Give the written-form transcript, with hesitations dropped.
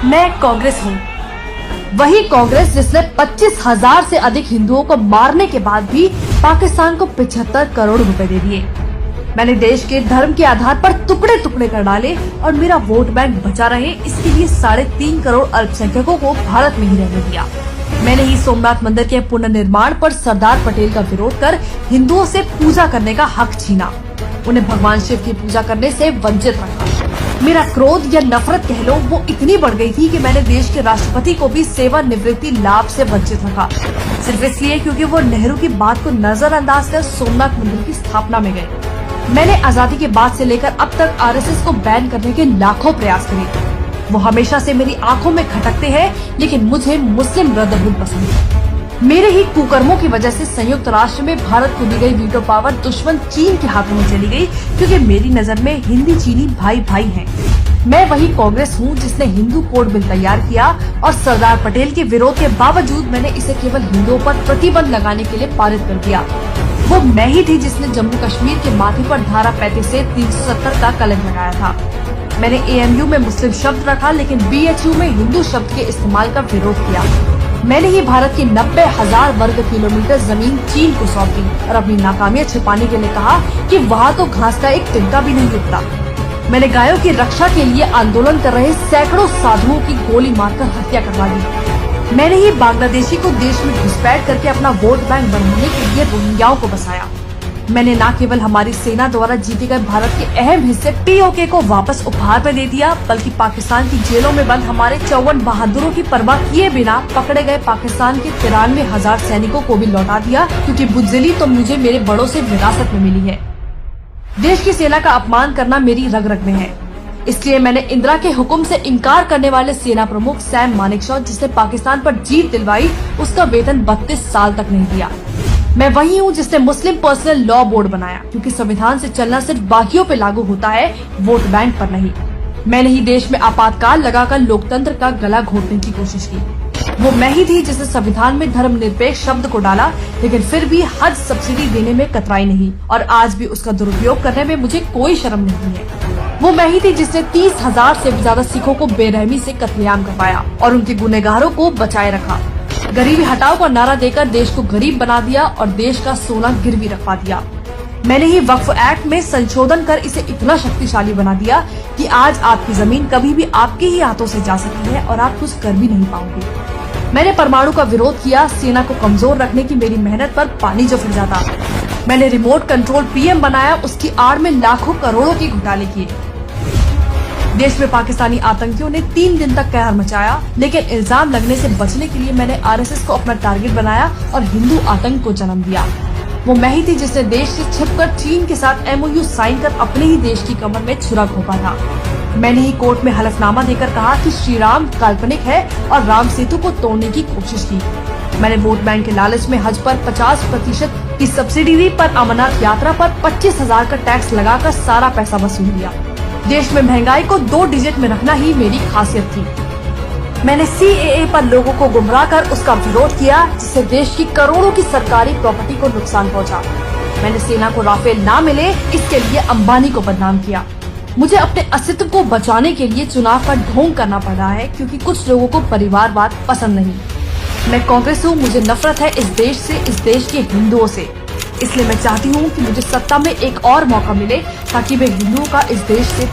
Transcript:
मैं कांग्रेस हूँ, वही कांग्रेस जिसने 25,000 से अधिक हिंदुओं को मारने के बाद भी पाकिस्तान को 75 करोड़ रुपए दे दिए। मैंने देश के धर्म के आधार पर टुकड़े टुकड़े कर डाले और मेरा वोट बैंक बचा रहे, इसके लिए 3.5 करोड़ अल्पसंख्यकों को भारत में ही रहने दिया। मैंने ही सोमनाथ मंदिर के पुनर्निर्माण पर सरदार पटेल का विरोध कर हिंदुओं से पूजा करने का हक छीना, उन्हें भगवान शिव की पूजा करने से वंचित रखा। मेरा क्रोध या नफरत कह लो, वो इतनी बढ़ गई थी कि मैंने देश के राष्ट्रपति को भी सेवानिवृत्ति लाभ से वंचित रखा, सिर्फ इसलिए क्योंकि वो नेहरू की बात को नजरअंदाज कर सोमनाथ मंदिर की स्थापना में गए। मैंने आजादी के बाद से लेकर अब तक आरएसएस को बैन करने के लाखों प्रयास करे, वो हमेशा से मेरी आंखों में खटकते हैं, लेकिन मुझे मुस्लिम ब्रदरहुड पसंद है। मेरे ही कुकर्मों की वजह से संयुक्त राष्ट्र में भारत को दी गई वीटो पावर दुश्मन चीन के हाथों में चली गई, क्योंकि मेरी नजर में हिंदी चीनी भाई भाई हैं। मैं वही कांग्रेस हूँ जिसने हिंदू कोड बिल तैयार किया और सरदार पटेल के विरोध के बावजूद मैंने इसे केवल हिंदुओं पर प्रतिबंध लगाने के लिए पारित कर दिया। वो मैं ही थी जिसने जम्मू कश्मीर के माथे पर धारा 35 से 370 का कलंक लगाया था। मैंने एएमयू में मुस्लिम शब्द रखा, लेकिन बीएचयू में हिंदू शब्द के इस्तेमाल का विरोध किया। मैंने ही भारत की 90,000 वर्ग किलोमीटर जमीन चीन को सौंप दी और अपनी नाकामियां छिपाने के लिए कहा कि वहाँ तो घास का एक तिनका भी नहीं उगता। मैंने गायों की रक्षा के लिए आंदोलन कर रहे सैकड़ों साधुओं की गोली मारकर हत्या करवा दी। मैंने ही बांग्लादेशी को देश में घुसपैठ करके अपना वोट बैंक बढ़ाने के लिए रोहिंग्याओं को बसाया। मैंने न केवल हमारी सेना द्वारा जीते गए भारत के अहम हिस्से पीओके को वापस उपहार में दे दिया, बल्कि पाकिस्तान की जेलों में बंद हमारे 54 बहादुरों की परवाह किए बिना पकड़े गए पाकिस्तान के 93,000 सैनिकों को भी लौटा दिया, क्योंकि बुज़दिली तो मुझे मेरे बड़ों से विरासत में मिली है। देश की सेना का अपमान करना मेरी रग रग में है, इसलिए मैंने इंदिरा के हुक्म से इनकार करने वाले सेना प्रमुख सैम मानेकशॉ, जिसने पाकिस्तान पर जीत दिलवाई, उसका वेतन 32 साल तक नहीं दिया। मैं वही हूँ जिसने मुस्लिम पर्सनल लॉ बोर्ड बनाया, क्योंकि संविधान से चलना सिर्फ बाकियों पे लागू होता है, वोट बैंक पर नहीं। मैंने ही देश में आपातकाल लगाकर लोकतंत्र का गला घोटने की कोशिश की। वो मैं ही थी जिसने संविधान में धर्मनिरपेक्ष शब्द को डाला, लेकिन फिर भी हज सब्सिडी देने में कतराई नहीं, और आज भी उसका दुरुपयोग करने में मुझे कोई शर्म नहीं है। वो मैं ही थी जिसने 30,000 से भी ज्यादा सिखों को बेरहमी से कत्लेआम करवाया और उनके गुनहगारों को बचाए रखा। गरीबी हटाओ का नारा देकर देश को गरीब बना दिया और देश का सोना गिरवी रखवा दिया। मैंने ही वक्फ एक्ट में संशोधन कर इसे इतना शक्तिशाली बना दिया कि आज आपकी जमीन कभी भी आपके ही हाथों से जा सकती है और आप कुछ कर भी नहीं पाओगे। मैंने परमाणु का विरोध किया, सेना को कमजोर रखने की मेरी मेहनत पर पानी जो फिर जाता। मैंने रिमोट कंट्रोल पीएम बनाया, उसकी आड़ में लाखों करोड़ों के घोटाले किए। देश में पाकिस्तानी आतंकियों ने 3 दिन तक कहर मचाया, लेकिन इल्जाम लगने से बचने के लिए मैंने आरएसएस को अपना टारगेट बनाया और हिंदू आतंक को जन्म दिया। वो मैं ही थी जिसने देश से छिपकर चीन के साथ एमओयू साइन कर अपने ही देश की कमर में छुरा घोंपा था। मैंने ही कोर्ट में हलफनामा देकर कहा कि श्री राम काल्पनिक है और राम सेतु को तोड़ने की कोशिश की। मैंने वोट बैंक के लालच में हज पर 50% की सब्सिडी दी, पर अमरनाथ यात्रा पर 25,000 का टैक्स लगाकर सारा पैसा वसूल दिया। देश में महंगाई को 2 डिजिट में रखना ही मेरी खासियत थी। मैंने सीएए पर लोगों को गुमराह कर उसका विरोध किया, जिससे देश की करोड़ों की सरकारी प्रॉपर्टी को नुकसान पहुंचा। मैंने सेना को राफेल ना मिले इसके लिए अंबानी को बदनाम किया। मुझे अपने अस्तित्व को बचाने के लिए चुनाव का ढोंग करना पड़ रहा है, क्योंकि कुछ लोगों को परिवारवाद पसंद नहीं। मैं कांग्रेस हूँ, मुझे नफरत है इस देश से, इस देश के हिंदुओं से। इसलिए मैं चाहती हूँ कि मुझे सत्ता में एक और मौका मिले, ताकि मैं हिंदुओं का इस देश से